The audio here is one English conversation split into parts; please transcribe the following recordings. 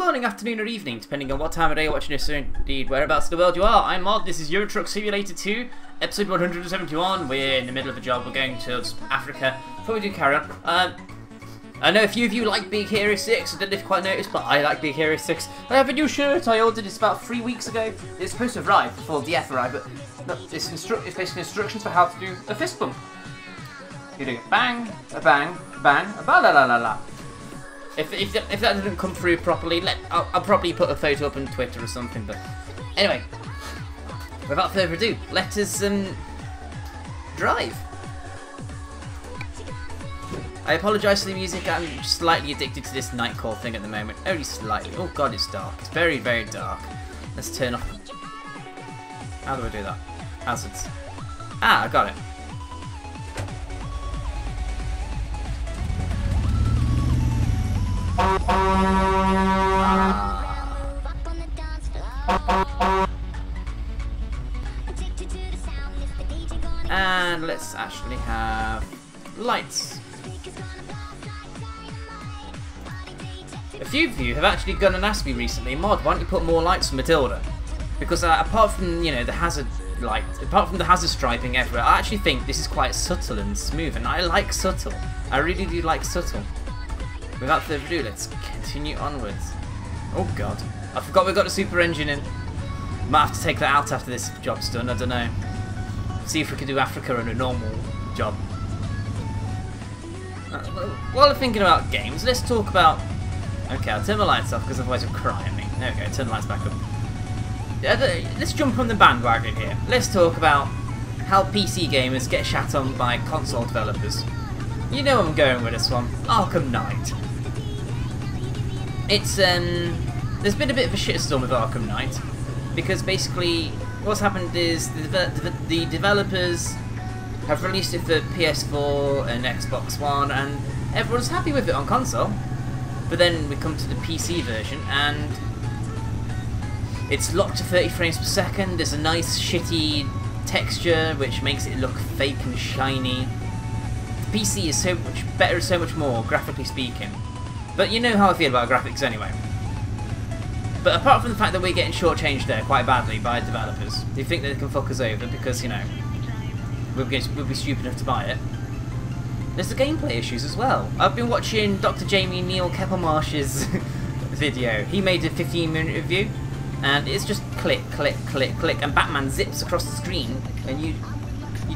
morning, afternoon or evening, depending on what time of day you're watching this, or indeed whereabouts in the world you are. I'm MoD, this is Euro Truck Simulator 2, episode 171. We're in the middle of a job, we're going to Africa. Before we do carry on, I know a few of you like Big Hero 6, I don't know if you quite noticed, but I like Big Hero 6. I have a new shirt I ordered, it's about 3 weeks ago. It's supposed to arrive before the F arrived, but no, it's basically instructions for how to do a fist bump. You do a bang, a bang, a bang, a ba la la la la. If that didn't come through properly, I'll probably put a photo up on Twitter or something. But anyway, without further ado, let us drive. I apologise for the music. I'm slightly addicted to this night call thing at the moment. Only slightly. Oh god, it's dark. It's very, very dark. Let's turn off. How do I do that? Hazards. Ah, I got it. And let's actually have lights. A few of you have actually gone and asked me recently, MoD, why don't you put more lights on Matilda? Because apart from, you know, the hazard light, apart from the hazard striping everywhere, I actually think this is quite subtle and smooth, and I like subtle. I really do like subtle. Without further ado, let's continue onwards. Oh god, I forgot we've got a super engine in. Might have to take that out after this job's done, I don't know. See if we can do Africa on a normal job. While we're thinking about games, let's talk about... Okay, I'll turn my lights off because otherwise you'll cry at me. There we go, turn the lights back up. Let's jump on the bandwagon here. Let's talk about how PC gamers get shat on by console developers. You know where I'm going with this one. Arkham Knight. It's there's been a bit of a shitstorm with Arkham Knight because basically what's happened is the developers have released it for PS4 and Xbox One, and everyone's happy with it on console. But then we come to the PC version, and it's locked to 30 frames per second. There's a nice shitty texture which makes it look fake and shiny. The PC is so much better, so much more, graphically speaking. But you know how I feel about graphics anyway. But apart from the fact that we're getting shortchanged there quite badly by developers, who think that they can fuck us over because, you know, we'll be stupid enough to buy it, there's the gameplay issues as well. I've been watching Dr. Jamie Neil Keppelmarsh's video. He made a 15-minute review, and it's just click, click, click, click, and Batman zips across the screen, and you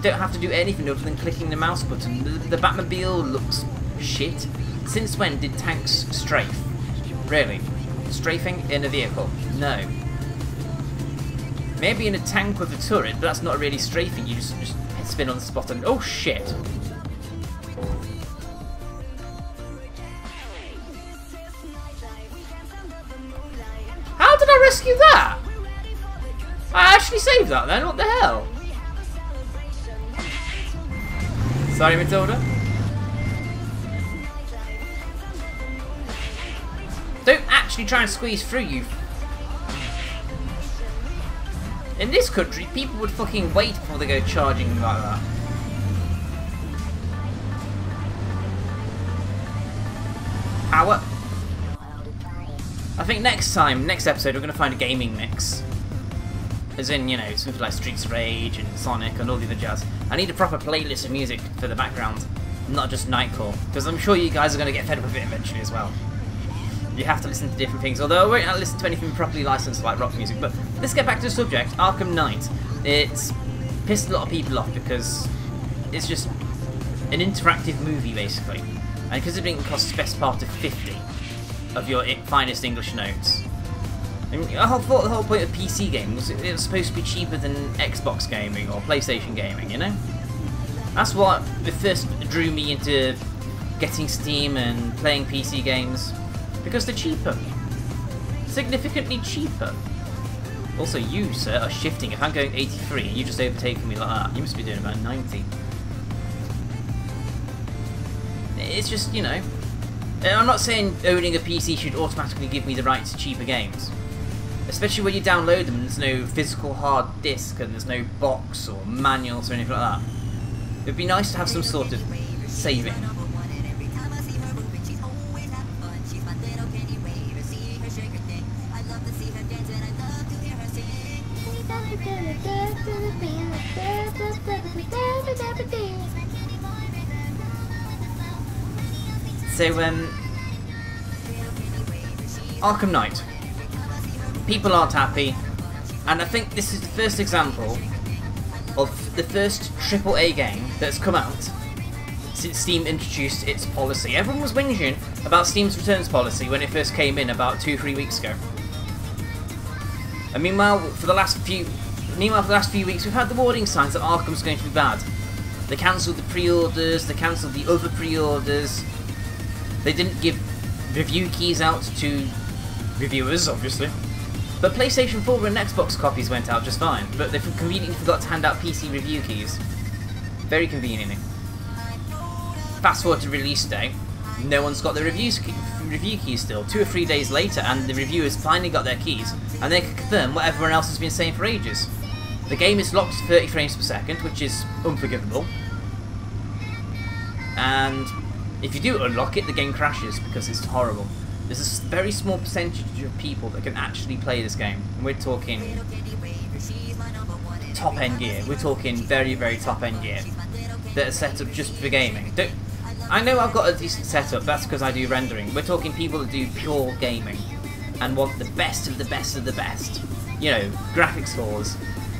don't have to do anything other than clicking the mouse button. The Batmobile looks shit. Since when did tanks strafe? Really? Strafing in a vehicle? No. Maybe in a tank with a turret, but that's not really strafing. You just spin on the spot and... Oh shit! How did I rescue that? I actually saved that then, what the hell? Sorry, Matilda. Don't actually try and squeeze through, you. In this country, people would fucking wait before they go charging like that. Power. I think next episode, we're going to find a gaming mix. As in, you know, something like Streets of Rage and Sonic and all the other jazz. I need a proper playlist of music for the background, not just Nightcore, because I'm sure you guys are going to get fed up with it eventually as well. You have to listen to different things, although I won't listen to anything properly licensed like rock music. But let's get back to the subject, Arkham Knight. It's pissed a lot of people off because it's just an interactive movie, basically. And because it didn't cost the best part of 50 of your finest English notes. I mean, I thought the whole point of PC gaming was it was supposed to be cheaper than Xbox gaming or PlayStation gaming, you know? That's what first drew me into getting Steam and playing PC games. Because they're cheaper. Significantly cheaper. Also, you, sir, are shifting. If I'm going 83 and you just overtaken me like that, you must be doing about 90. It's just, you know... I'm not saying owning a PC should automatically give me the right to cheaper games. Especially when you download them and there's no physical hard disk and there's no box or manuals or anything like that. It would be nice to have some sort of saving. So, Arkham Knight. People aren't happy, and I think this is the first example of the first AAA game that's come out since Steam introduced its policy. Everyone was whinging about Steam's returns policy when it first came in about 2-3 weeks ago. And meanwhile, for the last few weeks, we've had the warning signs that Arkham's going to be bad. They cancelled the pre-orders, they cancelled the other pre-orders. They didn't give review keys out to reviewers, obviously. But PlayStation 4 and Xbox copies went out just fine, but they conveniently forgot to hand out PC review keys. Very conveniently. Fast forward to release day, no one's got the review keys still. 2 or 3 days later, and the reviewers finally got their keys, and they can confirm what everyone else has been saying for ages. The game is locked to 30 frames per second, which is unforgivable. And if you do unlock it, the game crashes because it's horrible. There's a very small percentage of people that can actually play this game. And we're talking top-end gear. We're talking very, very top-end gear that are set up just for gaming. I know I've got a decent setup, that's because I do rendering. We're talking people that do pure gaming and want the best of the best of the best. You know, graphics cores.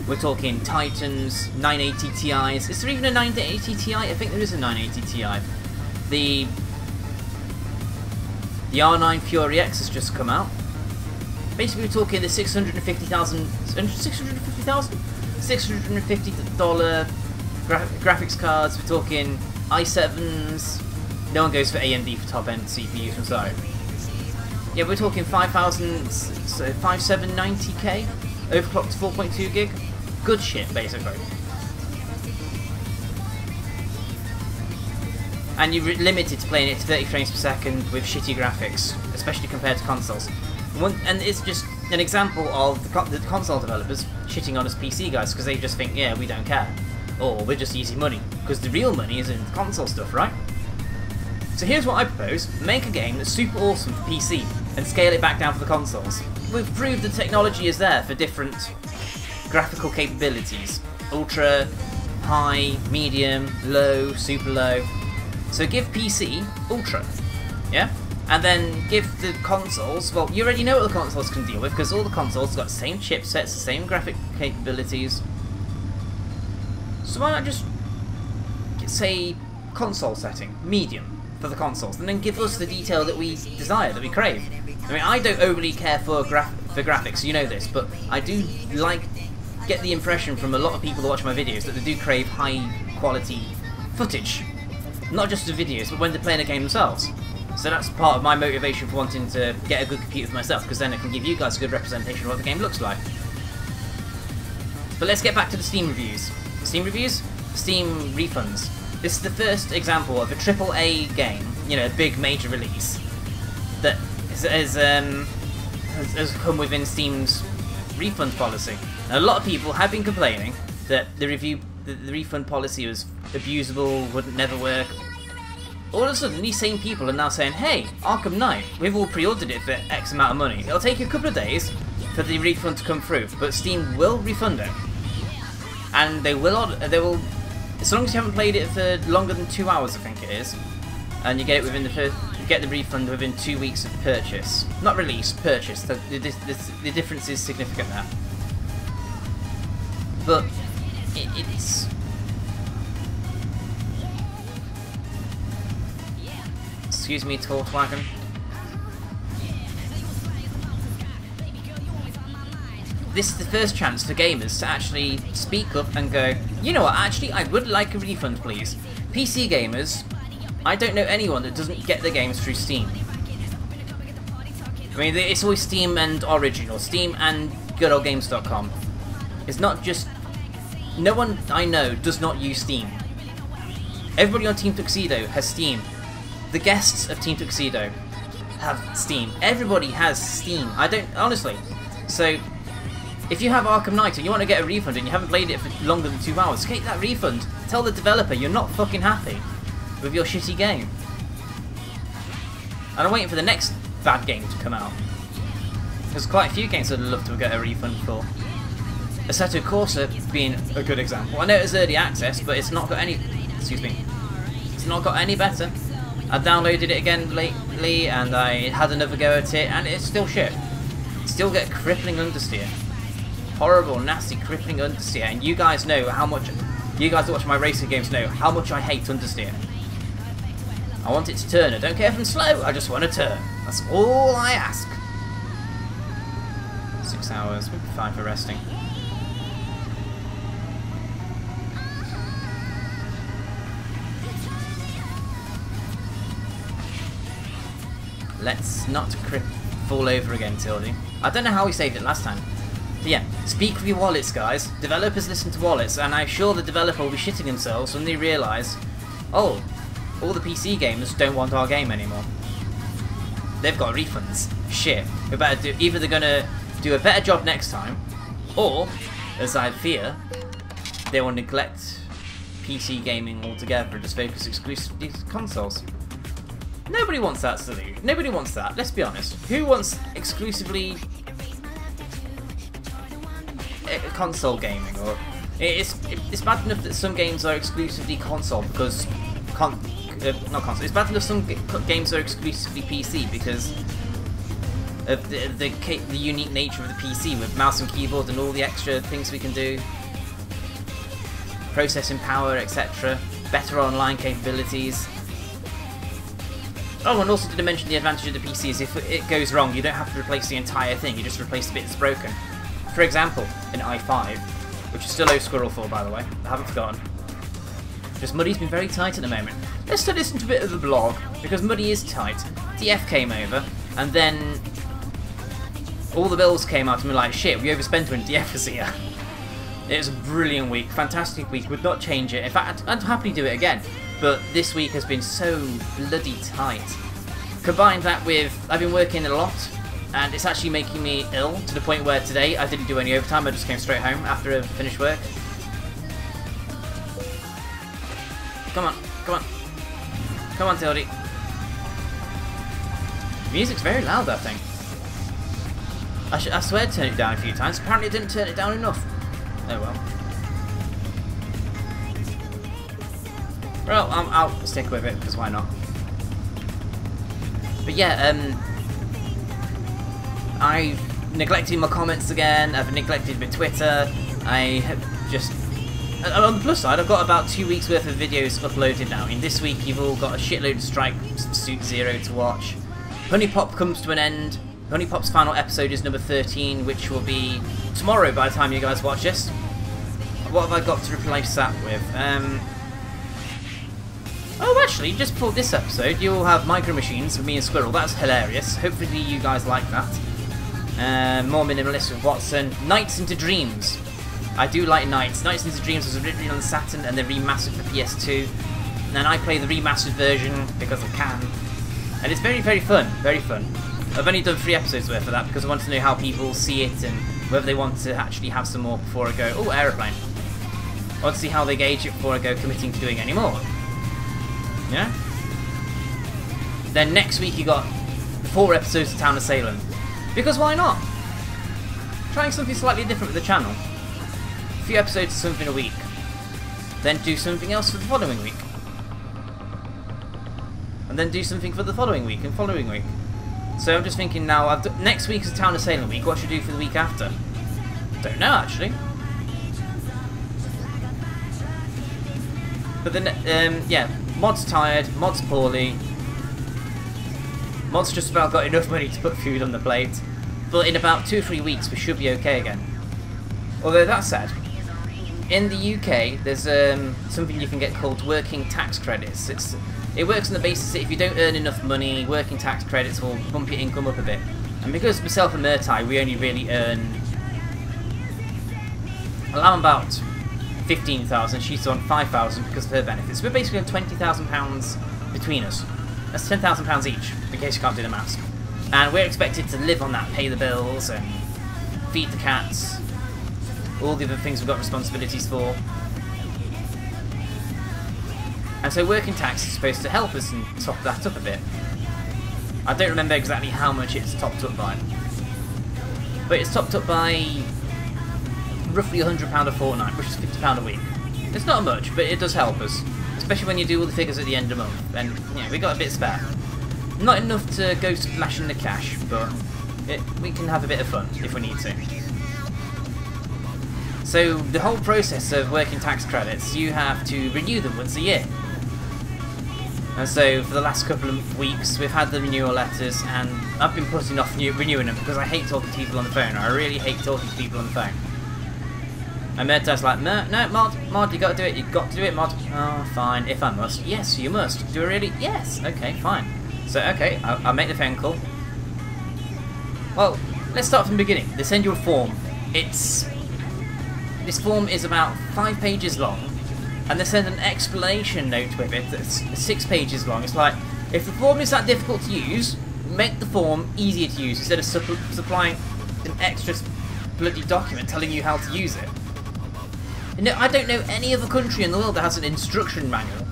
We're talking Titans, 980 Ti's. Is there even a 980 Ti? I think there is a 980 Ti. The R9 Fury X has just come out. Basically, we're talking the $650 graphics cards. We're talking i7s. No one goes for AMD for top-end CPUs, I'm sorry. Yeah, we're talking 5790K, overclocked to 4.2 gig. Good shit, basically. And you're limited to playing it to 30 frames per second with shitty graphics, especially compared to consoles. And it's just an example of the console developers shitting on us PC guys because they just think, yeah, we don't care. Or we're just easy money. Because the real money is in the console stuff, right? So here's what I propose. Make a game that's super awesome for PC and scale it back down for the consoles. We've proved the technology is there for different graphical capabilities. Ultra, high, medium, low, super low. So give PC Ultra, yeah? And then give the consoles, well, you already know what the consoles can deal with, because all the consoles have got the same chipsets, the same graphic capabilities. So why not just say console setting, medium, for the consoles, and then give us the detail that we desire, that we crave. I mean, I don't overly care for graphics, you know this, but I do get the impression from a lot of people that watch my videos that they do crave high quality footage. Not just the videos, but when they're playing a game themselves. So that's part of my motivation for wanting to get a good computer for myself, because then I can give you guys a good representation of what the game looks like. But let's get back to the Steam reviews. Steam reviews? Steam refunds. This is the first example of a AAA game, you know, a big major release, that has come within Steam's refund policy. And a lot of people have been complaining that the refund policy was abusable, wouldn't never work. All of a sudden, these same people are now saying, hey, Arkham Knight, we've all pre-ordered it for X amount of money. It'll take a couple of days for the refund to come through, but Steam will refund it. And they will, as long as you haven't played it for longer than 2 hours, I think it is, and you get it within you get the refund within 2 weeks of purchase. Not release, purchase. The difference is significant there. But it's... Excuse me, tall wagon. This is the first chance for gamers to actually speak up and go, you know what, actually I would like a refund please. PC gamers, I don't know anyone that doesn't get their games through Steam. I mean, it's always Steam and Origin, or Steam and goodoldgames.com. It's not just... No one I know does not use Steam. Everybody on Team Tuxedo has Steam. The guests of Team Tuxedo have Steam. Everybody has Steam. I don't... Honestly. So, if you have Arkham Knight and you want to get a refund and you haven't played it for longer than 2 hours, take that refund. Tell the developer you're not fucking happy with your shitty game. And I'm waiting for the next bad game to come out. There's quite a few games I'd love to get a refund for. Assetto Corsa being a good example. I know it's early access, but it's not got any. Excuse me. It's not got any better. I downloaded it again lately, and I had another go at it, and it's still shit. Still get crippling understeer. Horrible, nasty, crippling understeer. And you guys know how much. You guys that watch my racing games know how much I hate understeer. I want it to turn. I don't care if I'm slow. I just want to turn. That's all I ask. 6 hours. We'll be fine for resting. Let's not fall over again, Tildy. I don't know how we saved it last time. But yeah, speak with your wallets, guys. Developers listen to wallets, and I'm sure the developer will be shitting themselves when they realise, oh, all the PC gamers don't want our game anymore. They've got refunds. Shit. We better do. Either they're gonna do a better job next time, or, as I fear, they will neglect PC gaming altogether and just focus exclusively on consoles. Nobody wants that, Salute. Nobody wants that. Let's be honest. Who wants exclusively console gaming? Or it's bad enough that some games are exclusively console because not console. It's bad enough some games are exclusively PC because of the unique nature of the PC with mouse and keyboard and all the extra things we can do, processing power, etc. Better online capabilities. Oh, and also did I mention the advantage of the PC is if it goes wrong, you don't have to replace the entire thing, you just replace the bit that's broken. For example, in i5, which is still O Squirrel 4 by the way, I haven't forgotten. Just Muddy's been very tight at the moment. Let's listen to a bit of the blog, because Muddy is tight. DF came over, and then all the bills came out and we're like, shit, we overspent when DF was here. It was a brilliant week, fantastic week, would not change it. In fact, I'd happily do it again. But this week has been so bloody tight. Combine that with, I've been working a lot, and it's actually making me ill, to the point where today I didn't do any overtime, I just came straight home after I finished work. Come on, come on. Come on, Tildy. Music's very loud, that thing. I swear to turn it down a few times, apparently I didn't turn it down enough. Oh well. Well, I'll stick with it, because why not? But yeah, I've neglected my comments again, I've neglected my Twitter, I have just... On the plus side, I've got about 2 weeks worth of videos uploaded now. In this week, you've all got a shitload of Strike Suit Zero to watch. Honey Pop comes to an end. Honey Pop's final episode is number 13, which will be tomorrow by the time you guys watch this. What have I got to replace that with? Oh, actually, just before this episode, you'll have Micro Machines with me and Squirrel. That's hilarious. Hopefully you guys like that. More Minimalist with Watson. Nights into Dreams. I do like Nights. Nights into Dreams was originally on the Saturn and then remastered for PS2. And then I play the remastered version because I can. And it's very, very fun. Very fun. I've only done 3 episodes worth of that because I want to know how people see it and whether they want to actually have some more before I go, oh, aeroplane. I want to see how they gauge it before I go committing to doing any more. Yeah? Then next week you got 4 episodes of Town of Salem. Because why not? Trying something slightly different with the channel. A few episodes of something a week. Then do something else for the following week. And then do something for the following week and following week. So I'm just thinking now, next week is the Town of Salem week, what should I do for the week after? Don't know actually. But then, yeah, Mod's tired, Mod's poorly. Mod's just about got enough money to put food on the plate. But in about 2 or 3 weeks we should be okay again. Although that said, in the UK there's something you can get called working tax credits. It works on the basis that if you don't earn enough money, working tax credits will bump your income up a bit. And because myself and Murtai, we only really earn... Well, I'm about 15,000, she's on 5,000 because of her benefits. We're basically on £20,000 between us. That's £10,000 each, in case you can't do the maths. And we're expected to live on that, pay the bills and feed the cats, all the other things we've got responsibilities for. And so working tax is supposed to help us and top that up a bit. I don't remember exactly how much it's topped up by. But it's topped up by roughly £100 a fortnight, which is £50 a week. It's not much, but it does help us, especially when you do all the figures at the end of the month. And you know, we got a bit spare. Not enough to go splashing the cash, but we can have a bit of fun if we need to. So the whole process of working tax credits, you have to renew them once a year. And so for the last couple of weeks we've had the renewal letters, and I've been putting off renewing them because I hate talking to people on the phone. I really hate talking to people on the phone. And Murtaugh's like, no, Mod, you gotta do it, you got to do it, Mod. Oh, fine, if I must. Yes, you must. Do I really? Yes, okay, fine. So, okay, I'll make the phone call. Well, let's start from the beginning. They send you a form. This form is about 5 pages long, and they send an explanation note with it that's 6 pages long. It's like, if the form is that difficult to use, make the form easier to use instead of supplying an extra bloody document telling you how to use it. You know, I don't know any other country in the world that has an instruction manual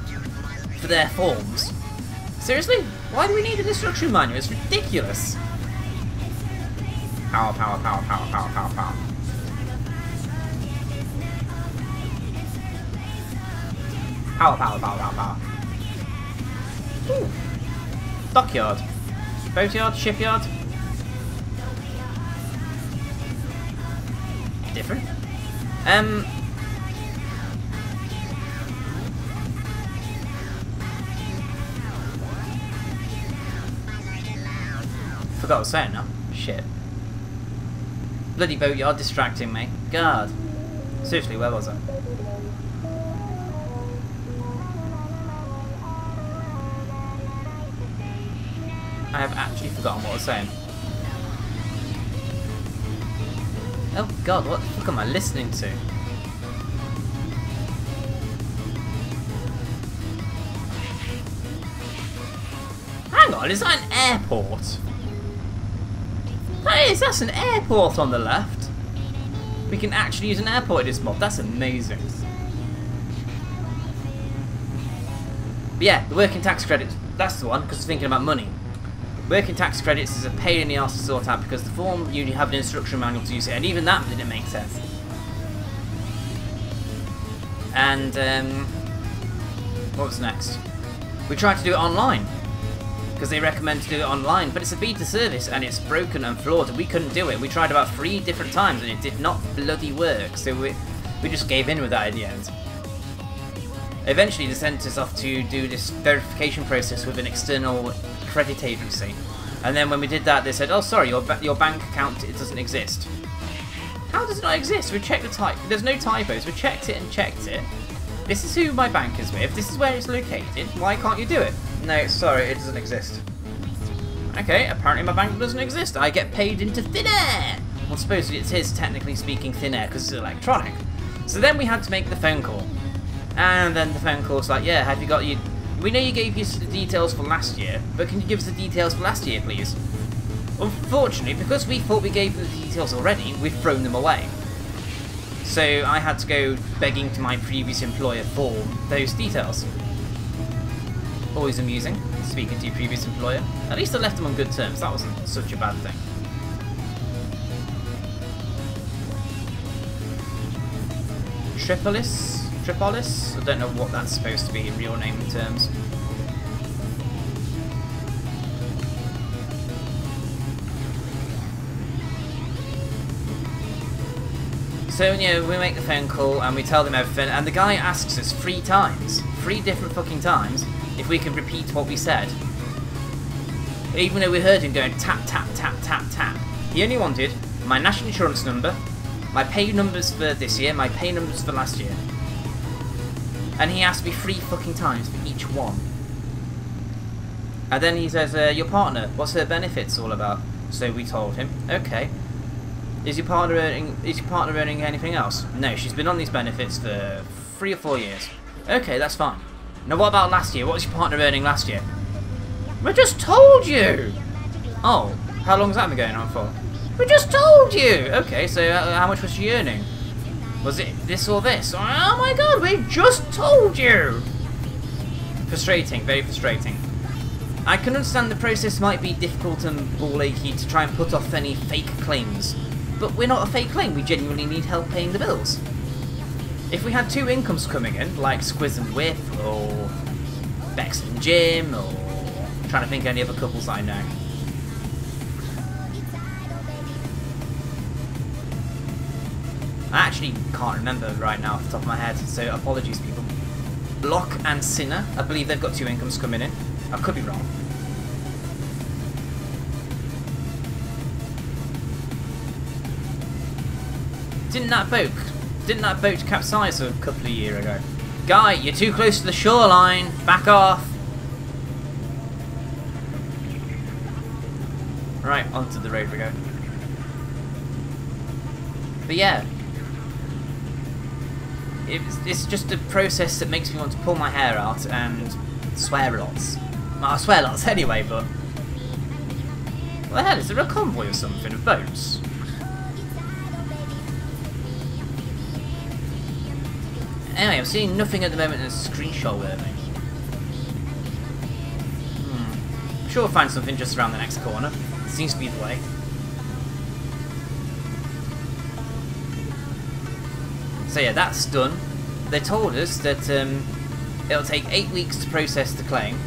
for their forms. Seriously? Why do we need an instruction manual? It's ridiculous. Power, power, power, power, power, power, power. Power, power, power, power, power. Ooh. Dockyard. Boatyard, shipyard. Different. Forgot what I was saying now. Shit. Bloody boatyard distracting me. God. Seriously, where was I? I have actually forgotten what I was saying. Oh god, what the fuck am I listening to? Hang on, is that an airport? That's an airport on the left. We can actually use an airport in this mod, that's amazing. But yeah, the working tax credits, that's the one, because I was thinking about money. Working tax credits is a pain in the arse to sort out because the form you have an instruction manual to use it, and even that didn't make sense. And what was next? We tried to do it online because they recommend to do it online, but it's a beta service and it's broken and flawed, and we couldn't do it. We tried about 3 different times and it did not bloody work, so we just gave in with that at the end. Eventually they sent us off to do this verification process with an external credit agency, and then when we did that they said, oh sorry, your bank account, it doesn't exist. How does it not exist? We checked the type, there's no typos, we checked it and checked it. This is who my bank is with, this is where it's located, why can't you do it? No, sorry, it doesn't exist. Okay, apparently my bank doesn't exist, I get paid into thin air! Well, supposedly it is technically speaking thin air because it's electronic. So then we had to make the phone call. And then the phone call's like, yeah, have you got you... We know you gave us the details for last year, but can you give us the details for last year, please? Unfortunately, because we thought we gave them the details already, we've thrown them away. So I had to go begging to my previous employer for those details. Always amusing, speaking to your previous employer. At least I left them on good terms, that wasn't such a bad thing. Tripolis? I don't know what that's supposed to be in real name terms. So, you know, we make the phone call and we tell them everything, and the guy asks us 3 times, 3 different fucking times, if we can repeat what we said. Even though we heard him going tap, tap, tap, tap, tap. He only wanted my national insurance number, my pay numbers for this year, my pay numbers for last year. And he asked me 3 fucking times for each one. And then he says, your partner, what's her benefits all about? So we told him, okay. Is your partner earning anything else? No, she's been on these benefits for 3 or 4 years. Okay, that's fine. Now what about last year? What was your partner earning last year? We just told you! Oh, how long has that been going on for? We just told you! Okay, so how much was she earning? Was it this or this? Oh my god, we just told you! Frustrating, very frustrating. I can understand the process might be difficult and ball achy to try and put off any fake claims. But we're not a fake claim, we genuinely need help paying the bills. If we had two incomes coming in, like Squiz and Whip, or Bex and Jim, or I'm trying to think of any other couples I know. I actually can't remember right now off the top of my head, so apologies people. Block and Sinner, I believe they've got two incomes coming in. I could be wrong. Didn't that boat capsize a couple of years ago? Guy, you're too close to the shoreline. Back off. Right, onto the road we go. But yeah. It's just a process that makes me want to pull my hair out and swear lots. Well, I swear lots anyway, but... What the hell, is there a convoy or something of boats? Anyway, I'm seeing nothing at the moment that's screenshot worthy. I'm sure we'll find something just around the next corner. Seems to be the way. So yeah, that's done. They told us that it'll take 8 weeks to process the claim,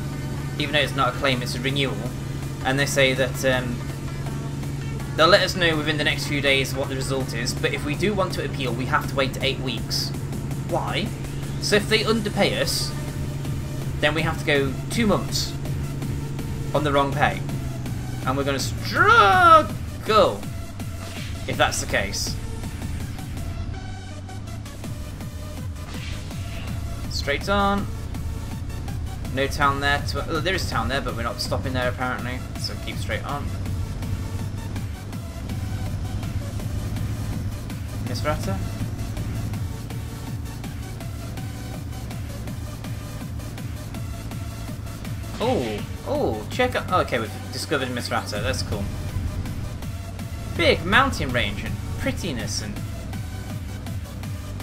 even though it's not a claim, it's a renewal. And they say that they'll let us know within the next few days what the result is, but if we do want to appeal, we have to wait 8 weeks. Why? So if they underpay us, then we have to go 2 months on the wrong pay. And we're going to struggle if that's the case. Straight on. No town there. There is a town there, but we're not stopping there apparently. So keep straight on. Misrata? Oh, check out. Oh, okay, we've discovered Misrata. That's cool. Big mountain range and prettiness and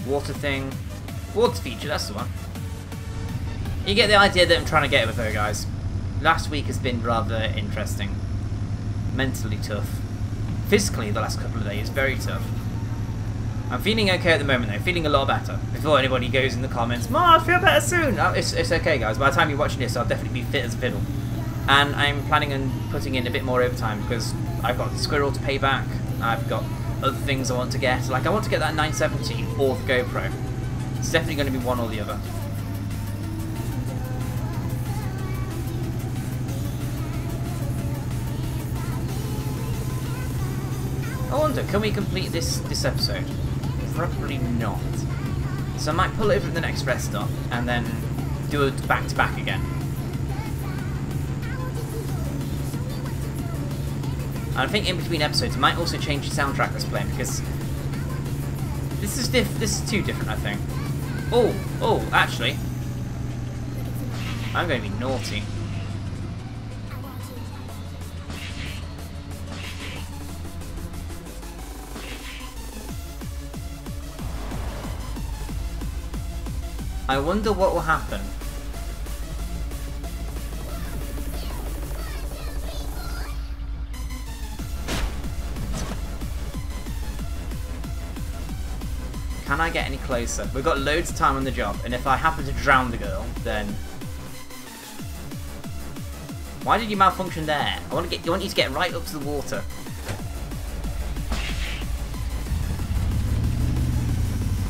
water thing. Water feature, that's the one. You get the idea that I'm trying to get with her, guys. Last week has been rather interesting. Mentally tough. Physically, the last couple of days, very tough. I'm feeling okay at the moment, though. Feeling a lot better. Before anybody goes in the comments, "Mom, I feel better soon." Oh, it's okay, guys. By the time you're watching this, I'll definitely be fit as a fiddle. And I'm planning on putting in a bit more overtime because I've got the Squirrel to pay back. I've got other things I want to get. Like, I want to get that 970 or the GoPro. It's definitely going to be one or the other. I wonder, can we complete this episode? Probably not. So I might pull over at the next rest stop and then do a back-to-back again. And I think in between episodes I might also change the soundtrack that's playing because this is too different, I think. Oh, actually, I'm going to be naughty. I wonder what will happen. Can I get any closer? We've got loads of time on the job, and if I happen to drown the girl, then... Why did you malfunction there? I want you to get right up to the water.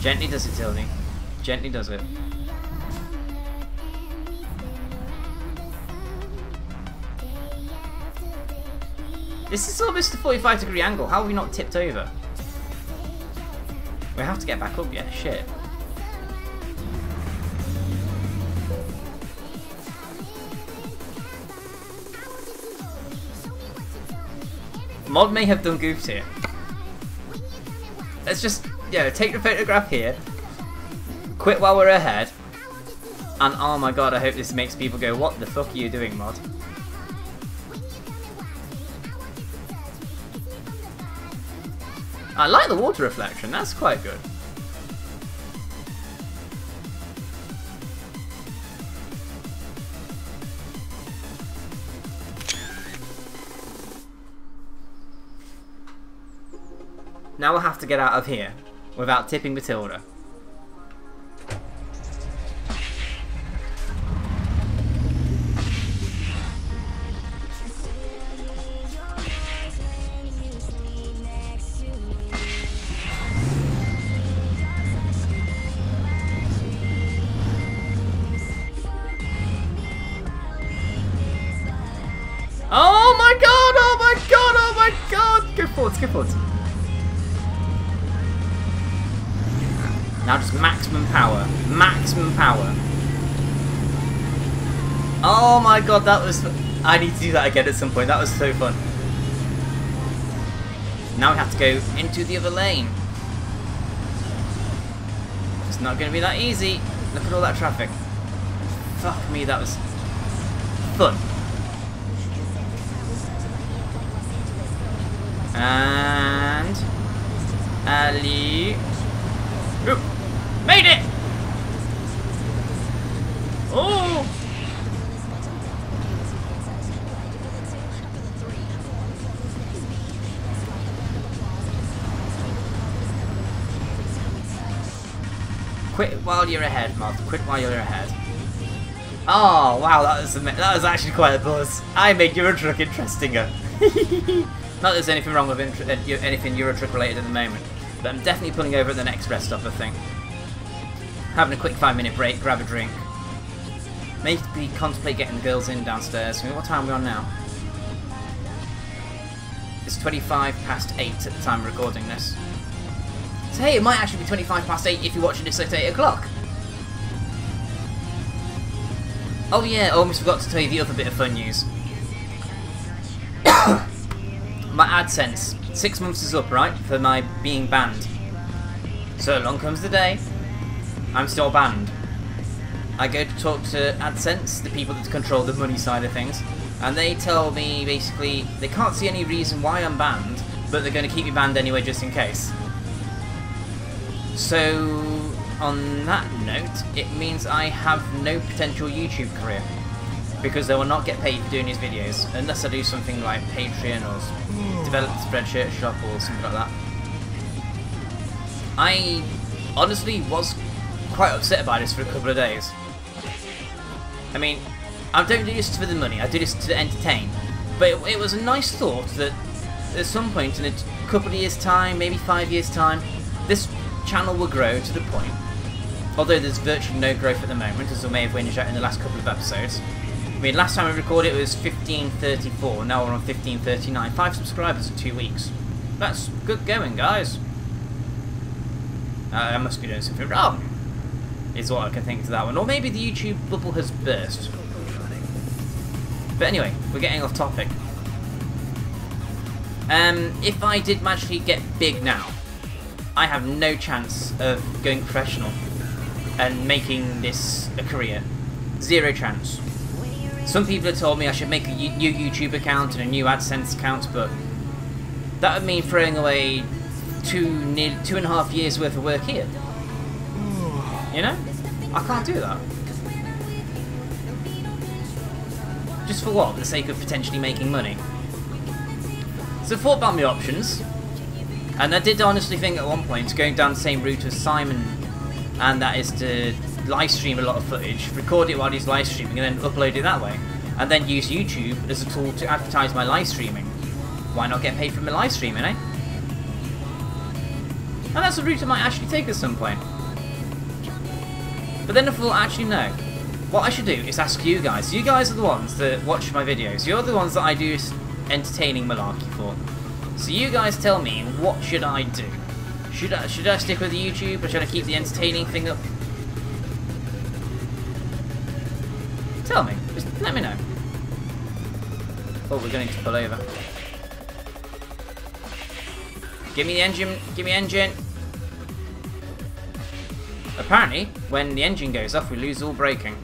Gently does it, Tildy. Gently does it. This is almost a 45-degree angle. How have we not tipped over? We have to get back up, yeah, shit. Mod may have done goofs here. Let's just, take the photograph here. Quit while we're ahead. And oh my god, I hope this makes people go, what the fuck are you doing, Mod? I like the water reflection, that's quite good. Now we'll have to get out of here without tipping Matilda. Oh my god! Oh my god! Oh my god! Go forwards, go forwards. Now just maximum power. Maximum power. Oh my god, that was... I need to do that again at some point. That was so fun. Now we have to go into the other lane. It's not going to be that easy. Look at all that traffic. Fuck me, that was fun. And Ali. Oop. Made it! Oh! Quit while you're ahead, Mod. Quit while you're ahead. Oh wow, that was actually quite a buzz. I made Euro Truck interestinger. Not that there's anything wrong with anything Euro Truck related at the moment, but I'm definitely pulling over at the next rest stop, I think. Having a quick 5-minute break, grab a drink. Maybe contemplate getting the girls in downstairs. I mean, what time are we on now? It's 25 past 8 at the time of recording this. So hey, it might actually be 25 past 8 if you're watching this at 8 o'clock. Oh yeah, I almost forgot to tell you the other bit of fun news. My AdSense, 6 months is up, right, for my being banned. So along comes the day, I'm still banned. I go to talk to AdSense, the people that control the money side of things, and they tell me basically they can't see any reason why I'm banned, but they're going to keep me banned anyway just in case. So on that note, it means I have no potential YouTube career, because I will not get paid for doing these videos, unless I do something like Patreon or develop a Spreadshirt shop or something like that. I honestly was quite upset about this for a couple of days. I mean, I don't do this for the money, I do this to entertain, but it was a nice thought that at some point in a couple of years' time, maybe 5 years' time, this channel will grow to the point, although there's virtually no growth at the moment, as I may have whinted out in the last couple of episodes. I mean, last time I recorded it was 1534, now we're on 1539. 5 subscribers in 2 weeks. That's good going, guys. I must be doing something wrong, is what I can think to that one. Or maybe the YouTube bubble has burst. But anyway, we're getting off topic. If I did magically get big now, I have no chance of going professional and making this a career. Zero chance. Some people have told me I should make a new YouTube account and a new AdSense account, but that would mean throwing away nearly 2.5 years worth of work here. You know? I can't do that. Just for what? For the sake of potentially making money. So I thought about my options, and I did honestly think at one point going down the same route as Simon, and that is to live stream a lot of footage, record it while he's live streaming, and then upload it that way, and then use YouTube as a tool to advertise my live streaming. Why not get paid for my live streaming, eh? And that's a route I might actually take at some point. But then I thought, actually no. What I should do is ask you guys. You guys are the ones that watch my videos. You're the ones that I do entertaining malarkey for. So you guys tell me, what should I do? Should I stick with the YouTube, or should I keep the entertaining thing up? Tell me. Just let me know. Oh, we're going to pull over. Give me the engine. Give me engine. Apparently, when the engine goes off, we lose all braking.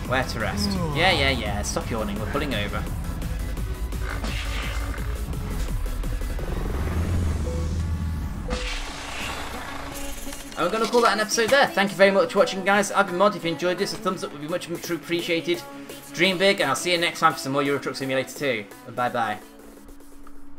Where to rest? Yeah. Stop yawning. We're pulling over. And we're going to call that an episode there. Thank you very much for watching, guys. I've been MoD. If you enjoyed this, a thumbs up would be much appreciated. Dream big, and I'll see you next time for some more Euro Truck Simulator 2. Bye bye.